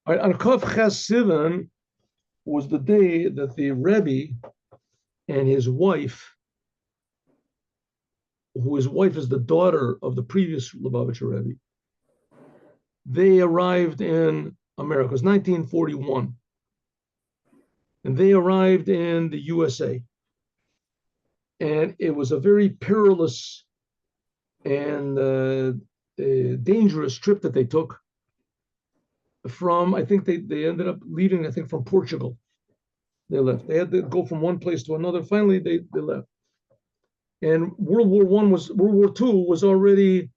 All right, on Kaf Ches Sivan was the day that the Rebbe and his wife, who his wife is the daughter of the previous Lubavitcher Rebbe, they arrived in America. It was 1941. And they arrived in the USA. And it was a very perilous and dangerous trip that they took from, I think they ended up leaving, I think, from Portugal. They left. They had to go from one place to another. Finally, they left. And World War II was already,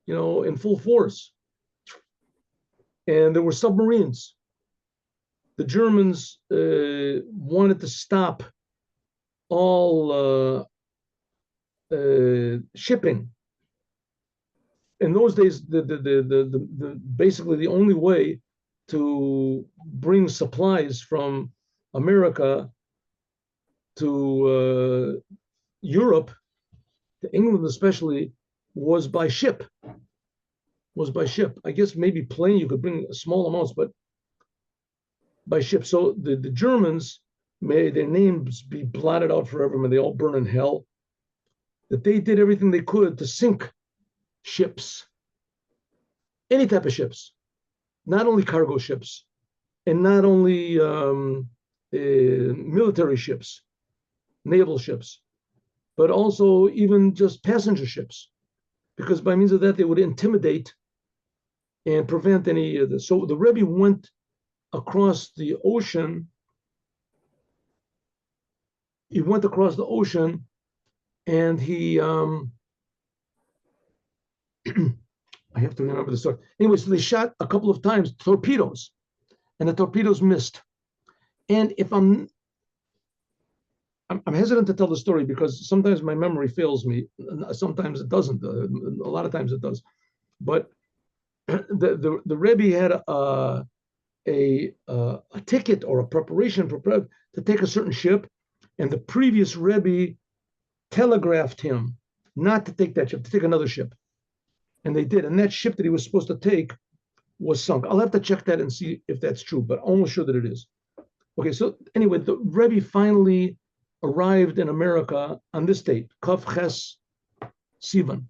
in full force. And there were submarines. The Germans wanted to stop all shipping. In those days, basically the only way to bring supplies from America to Europe, to England especially, was by ship. I guess maybe plane you could bring small amounts, but by ship. So the Germans made their names be blotted out forever, and they all burn in hell. That they did everything they could to sink ships, any type of ships, not only cargo ships, and not only military ships, naval ships, but also even just passenger ships, because by means of that they would intimidate and prevent any of this. So the Rebbe went across the ocean. He went across the ocean, and he I have to remember the story. Anyway, so they shot a couple of times torpedoes, and the torpedoes missed. And if I'm hesitant to tell the story because sometimes my memory fails me. Sometimes it doesn't. A lot of times it does. But the Rebbe had a ticket or a preparation to take a certain ship, and the previous Rebbe telegraphed him not to take that ship, to take another ship. And they did. And that ship that he was supposed to take was sunk. I'll have to check that and see if that's true, but I'm almost sure that it is. Okay, so anyway, the Rebbe finally arrived in America on this date, Kaf Ches Sivan.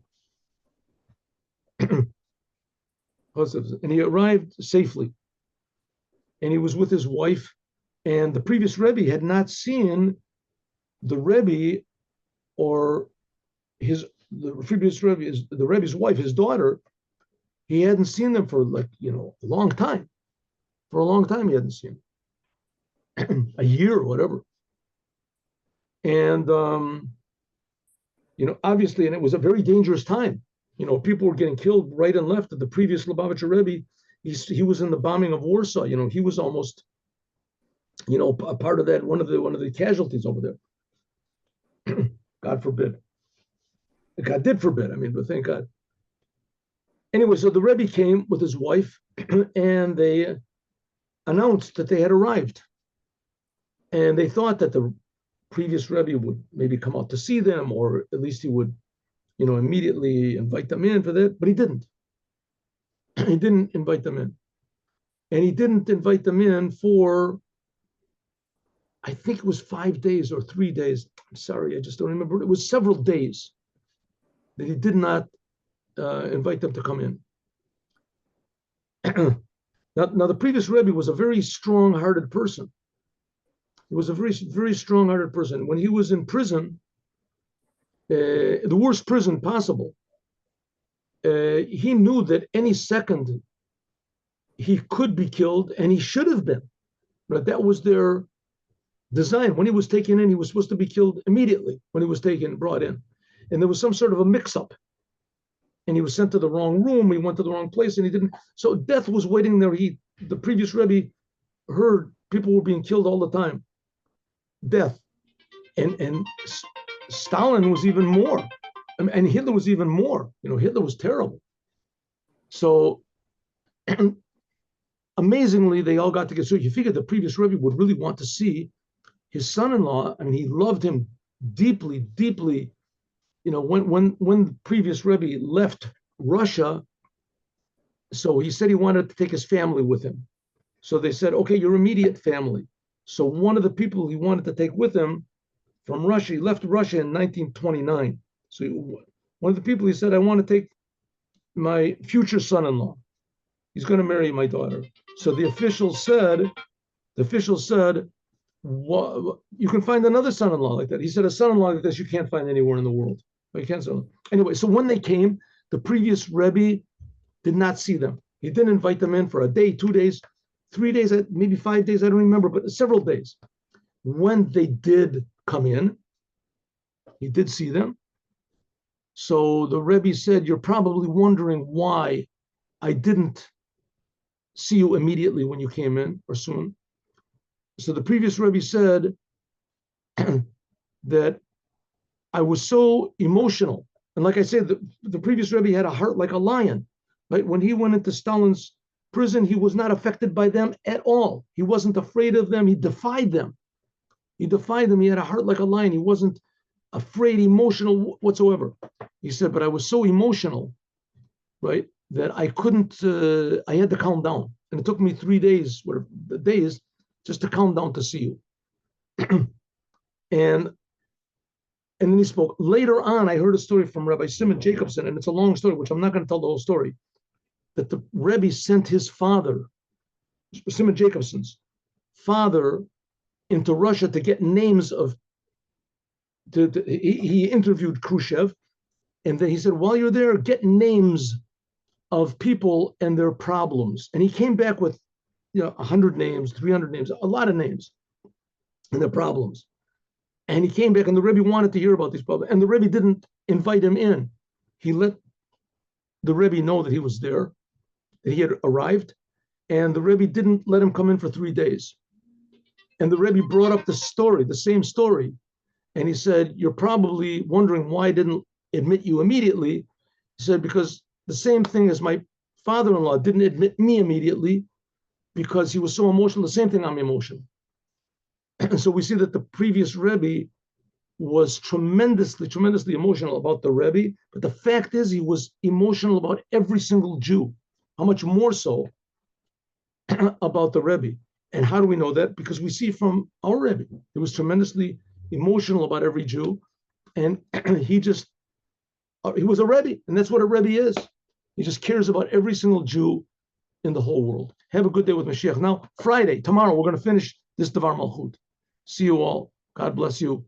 And he arrived safely. And he was with his wife. And the previous Rebbe had not seen the Rebbe or the previous Rebbe, the Rebbe's wife, his daughter. He hadn't seen them for a long time. For a long time, he hadn't seen them. A year or whatever. And, obviously, and it was a very dangerous time. People were getting killed right and left. The previous Lubavitcher Rebbe, he was in the bombing of Warsaw. He was almost, a part of that, one of the casualties over there. God forbid. God did forbid. But thank God. Anyway, so the Rebbe came with his wife, and they announced that they had arrived. And they thought that the previous Rebbe would maybe come out to see them, or at least he would, immediately invite them in for that, but he didn't. He didn't invite them in. And he didn't invite them in for, I think it was 5 days or 3 days. I'm sorry, I just don't remember. It was several days that he did not invite them to come in. Now, the previous Rebbe was a very strong-hearted person. He was a very, very strong-hearted person. When he was in prison, the worst prison possible, he knew that any second he could be killed, and he should have been. But that was their design. When he was taken in, he was supposed to be killed immediately when he was brought in. And there was some sort of a mix-up. And he was sent to the wrong room. He went to the wrong place, and he didn't. So death was waiting there. The previous Rebbe heard people were being killed all the time. Death. And Stalin was even more. And Hitler was even more. Hitler was terrible. So amazingly, they all got together. So you figure the previous Rebbe would really want to see his son-in-law. He loved him deeply, deeply. When the previous Rebbe left Russia, so he said he wanted to take his family with him. So they said, okay, your immediate family. So one of the people he wanted to take with him from Russia, he left Russia in 1929. So one of the people he said, I want to take my future son-in-law. He's going to marry my daughter. So the official said, well, you can find another son-in-law like that. He said, a son-in-law like this you can't find anywhere in the world. You can't. So anyway, so when they came, the previous Rebbe did not see them. He didn't invite them in for a day, 2 days, 3 days, maybe 5 days. I don't remember, but several days. When they did come in, he did see them. So the Rebbe said, you're probably wondering why I didn't see you immediately when you came in or soon. So the previous Rebbe said that I was so emotional. And like I said, the previous Rebbe had a heart like a lion. Right? When he went into Stalin's prison, he was not affected by them at all. He wasn't afraid of them. He defied them. He defied them. He had a heart like a lion. He wasn't afraid, emotional whatsoever. He said, but I was so emotional, right, that I couldn't, I had to calm down. And it took me 3 days, just to calm down to see you. and then he spoke. Later on, I heard a story from Rabbi Simon Jacobson, and it's a long story, which I'm not going to tell the whole story, that the Rebbe sent his father, Simon Jacobson's father, into Russia to get names of, he interviewed Khrushchev, and then he said, while you're there, get names of people and their problems. And he came back with 100 names, 300 names, a lot of names and their problems. And he came back, and the Rebbe wanted to hear about these problems. And the Rebbe didn't invite him in. He let the Rebbe know that he was there, that he had arrived, and the Rebbe didn't let him come in for 3 days. And the Rebbe brought up the story, the same story, and he said, you're probably wondering why I didn't admit you immediately. He said, because the same thing as my father-in-law didn't admit me immediately because he was so emotional, the same thing, I'm emotional. And so we see that the previous Rebbe was tremendously emotional about the Rebbe, but the fact is he was emotional about every single Jew. How much more so about the Rebbe? And how do we know that? Because we see from our Rebbe, he was tremendously emotional about every Jew, and he was a Rebbe, and that's what a Rebbe is. He just cares about every single Jew in the whole world. Have a good day with Moshiach. Now, Friday, tomorrow, we're going to finish this Devar Malchut. See you all. God bless you.